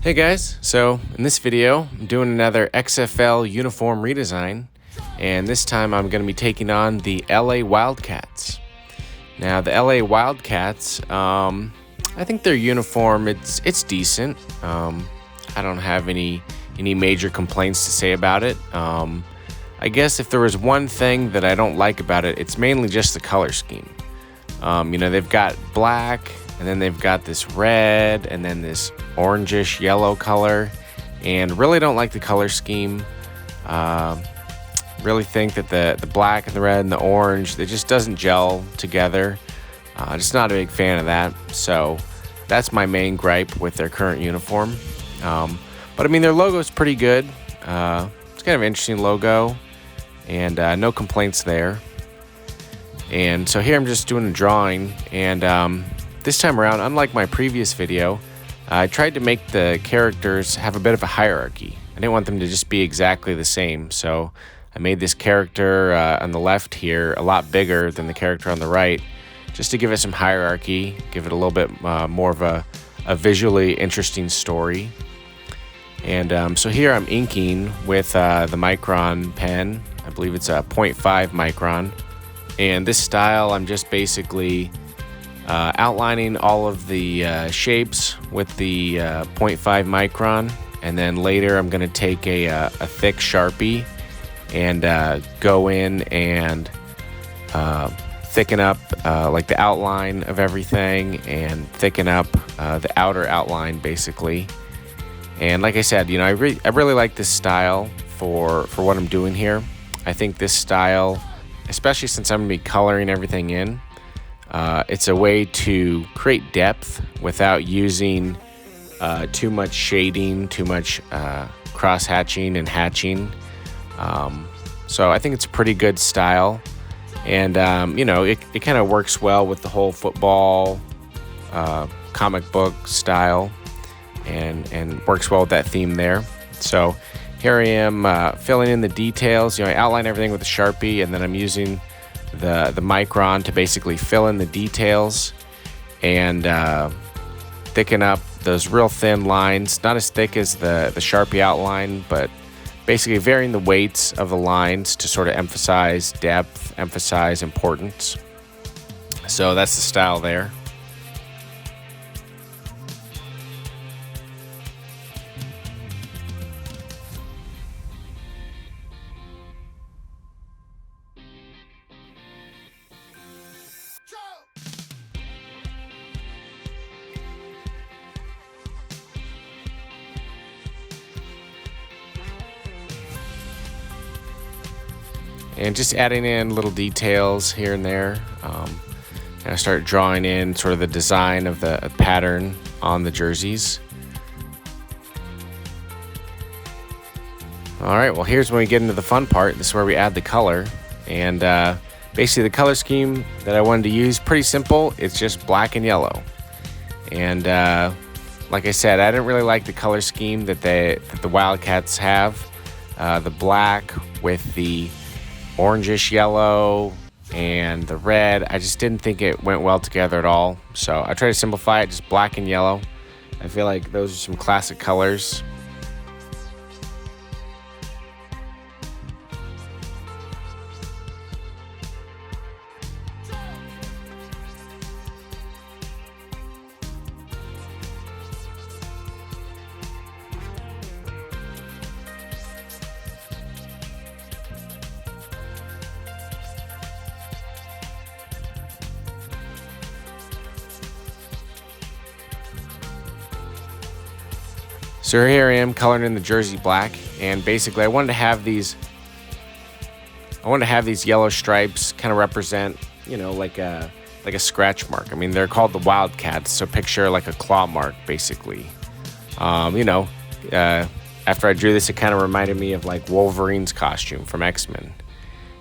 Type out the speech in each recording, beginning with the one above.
Hey guys, so in this video, I'm doing another XFL uniform redesign, and this time I'm going to be taking on the LA Wildcats. Now the LA Wildcats, I think their uniform, it's decent. I don't have any major complaints to say about it. I guess if there was one thing that I don't like about it, it's mainly just the color scheme. They've got black, and then they've got this red, and then this orangish yellow color, and really don't like the color scheme. Really think that the black and the red and the orange, it just doesn't gel together. Just not a big fan of that. So that's my main gripe with their current uniform. But I mean, their logo is pretty good. It's kind of an interesting logo, and no complaints there. And so here I'm just doing a drawing, and this time around, unlike my previous video, I tried to make the characters have a bit of a hierarchy. I didn't want them to just be exactly the same, so I made this character on the left here a lot bigger than the character on the right, just to give it some hierarchy, give it a little bit more of a visually interesting story. And so here I'm inking with the Micron pen. I believe it's a 0.5 micron. And this style, I'm just basically outlining all of the shapes with the 0.5 micron, and then later I'm going to take a thick Sharpie and go in and thicken up like the outline of everything, and thicken up the outer outline basically. And like I said, I really like this style for what I'm doing here. I think this style, especially since I'm going to be coloring everything in, it's a way to create depth without using too much shading, too much cross-hatching and hatching. So I think it's a pretty good style. And, it kind of works well with the whole football comic book style, and works well with that theme there. So here I am filling in the details. I outline everything with a Sharpie, and then I'm using the Micron to basically fill in the details and thicken up those real thin lines. Not as thick as the Sharpie outline, but basically varying the weights of the lines to sort of emphasize depth, emphasize importance. So that's the style there. And just adding in little details here and there. And I start drawing in sort of the design of the pattern on the jerseys. All right, well, here's when we get into the fun part. This is where we add the color. And basically the color scheme that I wanted to use, pretty simple. It's just black and yellow. And like I said, I didn't really like the color scheme that the Wildcats have. The black with the orangish yellow and the red, I just didn't think it went well together at all. So I tried to simplify it, just black and yellow. I feel like those are some classic colors. So here I am coloring in the jersey black, and basically I wanted to have these yellow stripes kind of represent, like a scratch mark. I mean, they're called the Wildcats, so picture like a claw mark basically. After I drew this, it kind of reminded me of like Wolverine's costume from X-Men.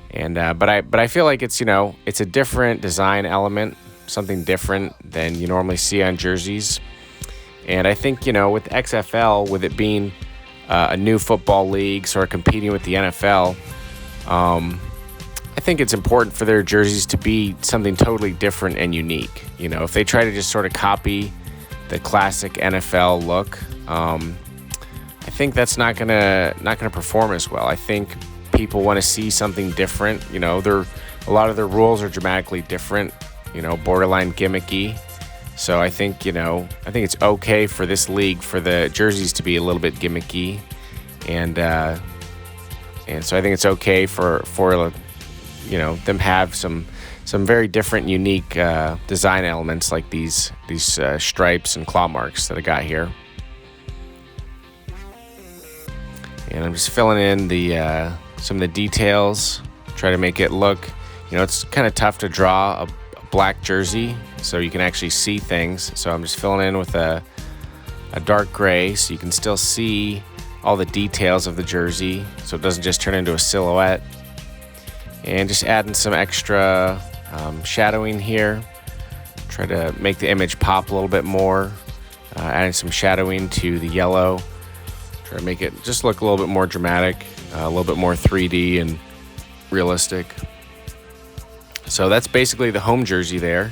And but I feel like it's it's a different design element, something different than you normally see on jerseys. And I think, with XFL, with it being a new football league, sort of competing with the NFL, I think it's important for their jerseys to be something totally different and unique. If they try to just sort of copy the classic NFL look, I think that's not gonna perform as well. I think people want to see something different. You know, a lot of their rules are dramatically different. You know, borderline gimmicky. So I think it's okay for this league for the jerseys to be a little bit gimmicky, and so I think it's okay for them have some very different, unique design elements like these stripes and claw marks that I got here. And I'm just filling in some of the details, try to make it look, it's kind of tough to draw a black jersey so you can actually see things. So I'm just filling in with a dark gray so you can still see all the details of the jersey so it doesn't just turn into a silhouette. And just adding some extra shadowing here. Try to make the image pop a little bit more. Adding some shadowing to the yellow. Try to make it just look a little bit more dramatic, a little bit more 3D and realistic. So that's basically the home jersey there.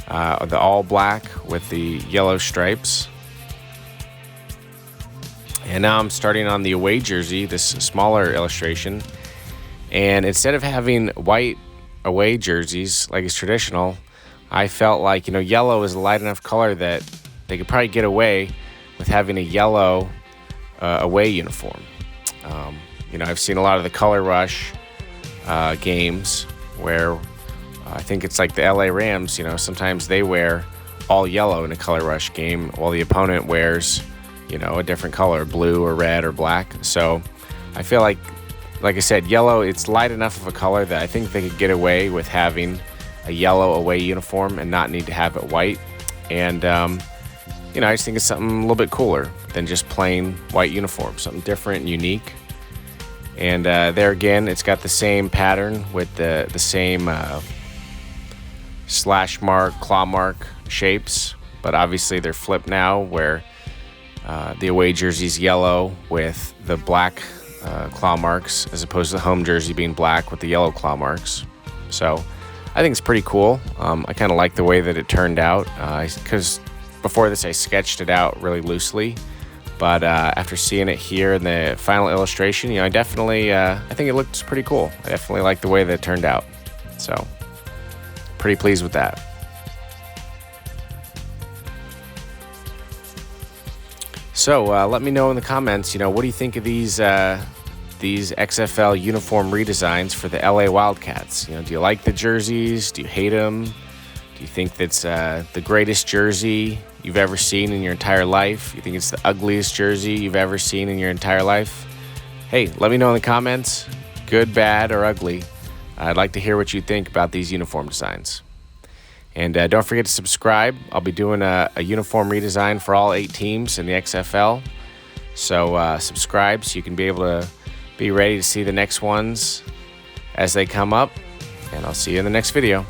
The all black with the yellow stripes. And now I'm starting on the away jersey, this smaller illustration. And instead of having white away jerseys like is traditional, I felt like, yellow is a light enough color that they could probably get away with having a yellow away uniform. I've seen a lot of the Color Rush games where I think it's like the LA Rams, sometimes they wear all yellow in a Color Rush game while the opponent wears, a different color, blue or red or black. So I feel like I said, yellow, it's light enough of a color that I think they could get away with having a yellow away uniform and not need to have it white. And, I just think it's something a little bit cooler than just plain white uniform, something different and unique. And there again, it's got the same pattern with the same slash mark, claw mark shapes, but obviously they're flipped now where the away jersey's yellow with the black claw marks as opposed to the home jersey being black with the yellow claw marks. So I think it's pretty cool. I kind of like the way that it turned out because before this I sketched it out really loosely, but after seeing it here in the final illustration, I definitely I think it looks pretty cool. I definitely like the way that it turned out. So pretty pleased with that. So let me know in the comments, what do you think of these XFL uniform redesigns for the LA Wildcats? Do you like the jerseys? Do you hate them? Do you think that's the greatest jersey you've ever seen in your entire life? You think it's the ugliest jersey you've ever seen in your entire life? Hey, let me know in the comments, good, bad, or ugly. I'd like to hear what you think about these uniform designs. And don't forget to subscribe. I'll be doing a uniform redesign for all 8 teams in the XFL. So subscribe so you can be able to be ready to see the next ones as they come up. And I'll see you in the next video.